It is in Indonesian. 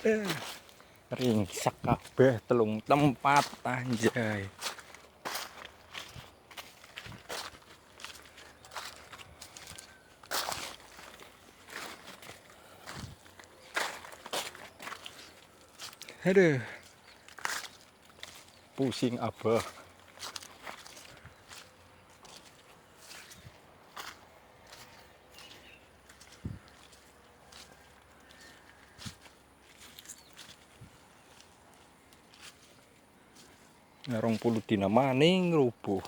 Ringsak kabeh telung tempat anjay. Aduh. Pusing abah. Ngarong puluh dina maning rubuh.